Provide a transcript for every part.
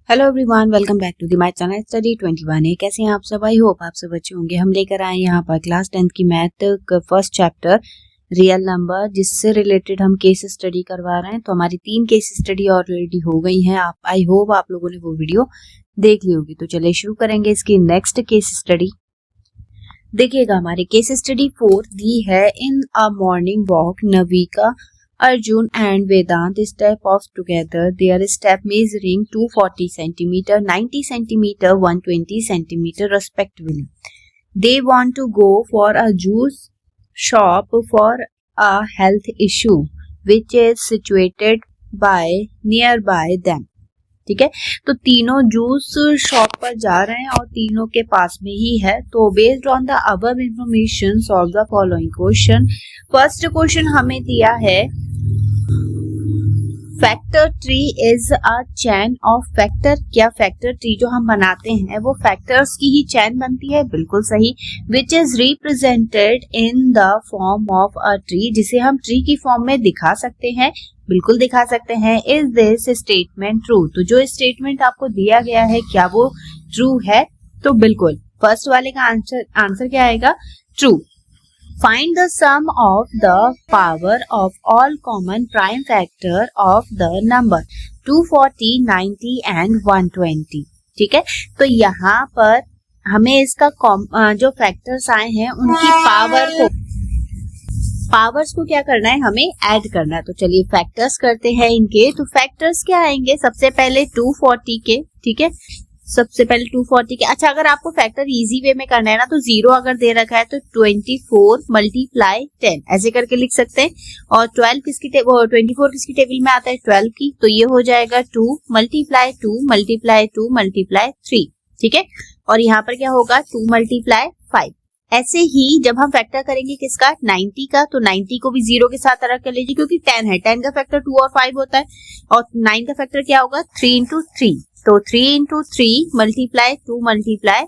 Hello everyone, welcome back to the my channel study 21 है। कैसे हैं आप सब? आई होप आप सब अच्छे होंगे। हम लेकर आए यहाँ पर क्लास 10th की मैथ का फर्स्ट चैप्टर रियल नंबर, जिससे रिलेटेड हम केस स्टडी करवा रहे हैं। तो हमारी 3 केस स्टडी ऑलरेडी हो गई हैं। आप आई होप आप लोगों ने वो वीडियो देख ली होगी। तो चलिए शुरू करेंगे इसकी नेक्स्ट केस स्टडी। देखिएगा, हमारी केस स्टडी 4 दी है। In a morning walk Navika, Arjun and Vedant step off together. Their step measuring 240 cm, 90 cm, 120 cm respectively. They want to go for a juice shop for a health issue which is situated nearby them. ठीक है, तो तीनों juice shop पर जा रहे हैं और तीनों के पास में ही है। तो based on the above information solve the following question. First question हमें दिया है, factor tree is a chain of factor. क्या फैक्टर ट्री जो हम बनाते हैं वो फैक्टर्स की ही चैन बनती है? बिल्कुल सही। Which is represented in the form of a tree, जिसे हम ट्री की फॉर्म में दिखा सकते हैं। बिल्कुल दिखा सकते हैं। Is this statement true? तो जो स्टेटमेंट आपको दिया गया है क्या वो ट्रू है? तो बिल्कुल फर्स्ट वाले का आंसर क्या आएगा? True. Find the sum of the power of all common prime factor of the number 240, 90 and 120। ठीक है, तो यहाँ पर हमें इसका जो फैक्टर्स आए हैं उनकी पावर्स को क्या करना है? हमें ऐड करना है। तो चलिए फैक्टर्स करते हैं इनके। तो फैक्टर्स क्या आएंगे? सबसे पहले 240 के, ठीक है, सबसे पहले 240 के। अच्छा, अगर आपको फैक्टर इजी वे में करना है ना, तो 0 अगर दे रखा है तो 24 मल्टीप्लाई 10 ऐसे करके लिख सकते हैं। और 24 किसकी टेबल में आता है? 12 की। तो ये हो जाएगा 2 मल्टीप्लाई 2 मल्टीप्लाई 2 मल्टीप्लाई 3। ठीक है, और यहाँ पर क्या होगा? 2 मल्टीप्लाई 5। ऐसे ही जब हम फैक्टर करेंगे किसका? 90 का, तो 90 को भी 0 के साथ रख कर लीजिए, क्योंकि 10 है। 10 का फैक्टर 2 और 5 होता है। और 9 का फैक्टर क्या होगा? 3 इंटू 3। तो 3 इंटू 3 मल्टीप्लाई 2 मल्टीप्लाई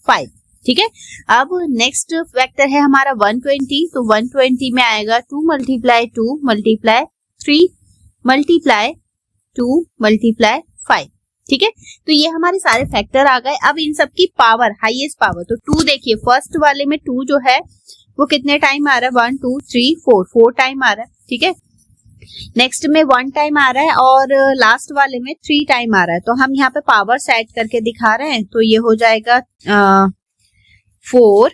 5। ठीक है, अब नेक्स्ट फैक्टर है हमारा 120। तो 120 में आएगा 2 मल्टीप्लाई 2 मल्टीप्लाई 3 मल्टीप्लाई 2 मल्टीप्लाई 5। ठीक है, तो ये हमारे सारे फैक्टर आ गए। अब इन सब की पावर, हाईएस्ट पावर, तो 2 देखिए, फर्स्ट वाले में 2 जो है वो कितने टाइम आ रहा है? 1 2 3 4 टाइम आ रहा है। ठीक है, नेक्स्ट में 1 टाइम आ रहा है और लास्ट वाले में 3 टाइम आ रहा है। तो हम यहाँ पे पावर सेट करके दिखा रहे हैं। तो ये हो जाएगा 4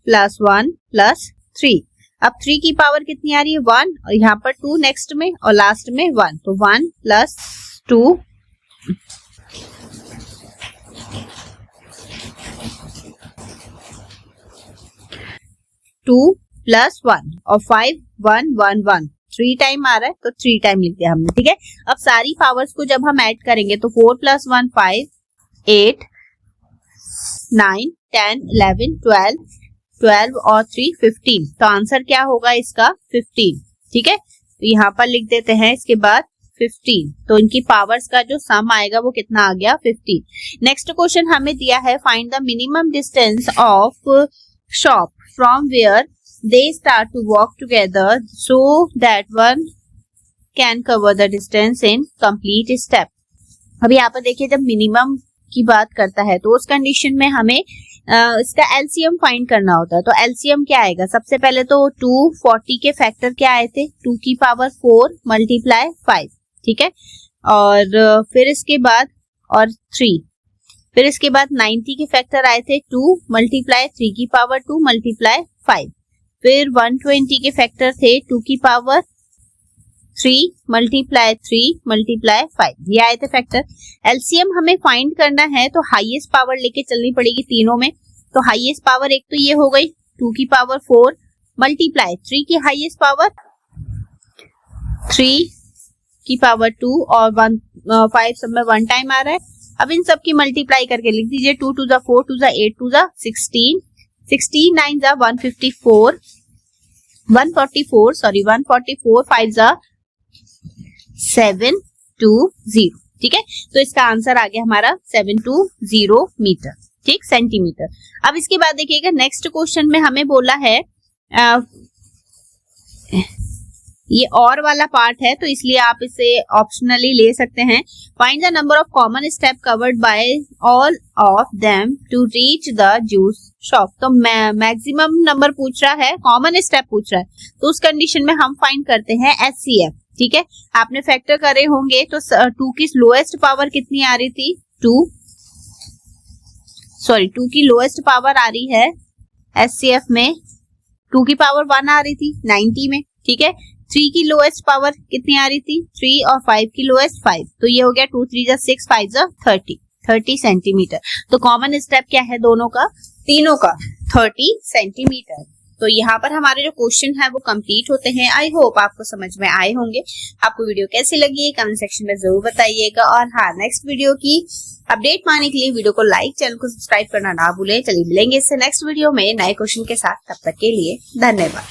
प्लस 1 प्लस 3। अब 3 की पावर कितनी आ रही है? 1, और यहाँ पर 2 नेक्स्ट में और लास्ट में 1। तो 1 प्लस 2 2 प्लस 1 और 5 1 1 1 3 टाइम आ रहा है, तो 3 टाइम लिख दिया हमने। ठीक है, अब सारी पावर्स को जब हम ऐड करेंगे तो 4 प्लस 1 5, 8 9 10 11 12 और 3 15। तो आंसर क्या होगा इसका? 15। ठीक है, तो यहाँ पर लिख देते हैं इसके बाद 15। तो इनकी पावर्स का जो सम आएगा वो कितना आ गया? 15। नेक्स्ट क्वेश्चन हमें दिया है, find the minimum distance of shop from where they start to walk together so that one can cover the distance in complete step। अब यहाँ पर देखिए, जब मिनिमम की बात करता है तो उस कंडीशन में हमें इसका एलसीएम फाइंड करना होता है। तो एलसीएम क्या आएगा? सबसे पहले तो 240 के फैक्टर क्या आए थे? 2 की पावर 4 मल्टीप्लाई 5। ठीक है, और फिर इसके बाद और 3, फिर इसके बाद 90 के फैक्टर आए थे 2 मल्टीप्लाई 3 की पावर 2 मल्टीप्लाई 5। फिर 120 के फैक्टर थे 2 की पावर 3 मल्टीप्लाई 3 मल्टीप्लाई 5। ये आए थे फैक्टर। एलसीएम हमें फाइंड करना है तो हाईएस्ट पावर लेके चलनी पड़ेगी तीनों में। तो हाईएस्ट पावर एक तो ये हो गई 2 की पावर 4 मल्टीप्लाई 3 की हाईएस्ट पावर 3 की पावर 2 और 5 सब में 1 टाइम आ रहा है। अब इन सब की मल्टीप्लाई करके लिख दीजिए। 2 2 4 2 8 2 16 16 9 154 144 सॉरी 144 5 720। ठीक है, तो इसका आंसर आ गया हमारा 720 मीटर। ठीक, सेंटीमीटर। अब इसके बाद देखिएगा, नेक्स्ट क्वेश्चन में हमें बोला है ये और वाला पार्ट है तो इसलिए आप इसे ऑप्शनली ले सकते हैं। Find the number of common step covered by all of them to reach the juice shop. तो मैक्सिमम नंबर पूछ रहा है, कॉमन स्टेप पूछ रहा है, तो उस कंडीशन में हम फाइंड करते हैं HCF। ठीक है, आपने फैक्टर करे होंगे तो 2 की लोएस्ट पावर कितनी आ रही थी, 2 की लोएस्ट पावर आ रही है HCF में 2 की पावर 1 आ रही थी 90 में। ठीक है, 3 की लोएस्ट पावर कितनी आ रही थी 3 और 5 की लोएस्ट 5, तो ये हो गया 2 3 जा 6 5 जा 30 सेंटीमीटर। तो कॉमन स्टेप क्या है दोनों का, तीनों का 30 सेंटीमीटर। तो यहाँ पर हमारे जो क्वेश्चन है वो कंप्लीट होते हैं। आई होप आपको समझ में आए होंगे। आपको वीडियो कैसी लगी कमेंट सेक्शन में जरूर बताइएगा। और हाँ, नेक्स्ट वीडियो की अपडेट पाने के लिए वीडियो को लाइक, चैनल को सब्सक्राइब करना ना भूलें। चलिए मिलेंगे इससे नेक्स्ट वीडियो में नए क्वेश्चन के साथ, तब तक के लिए धन्यवाद।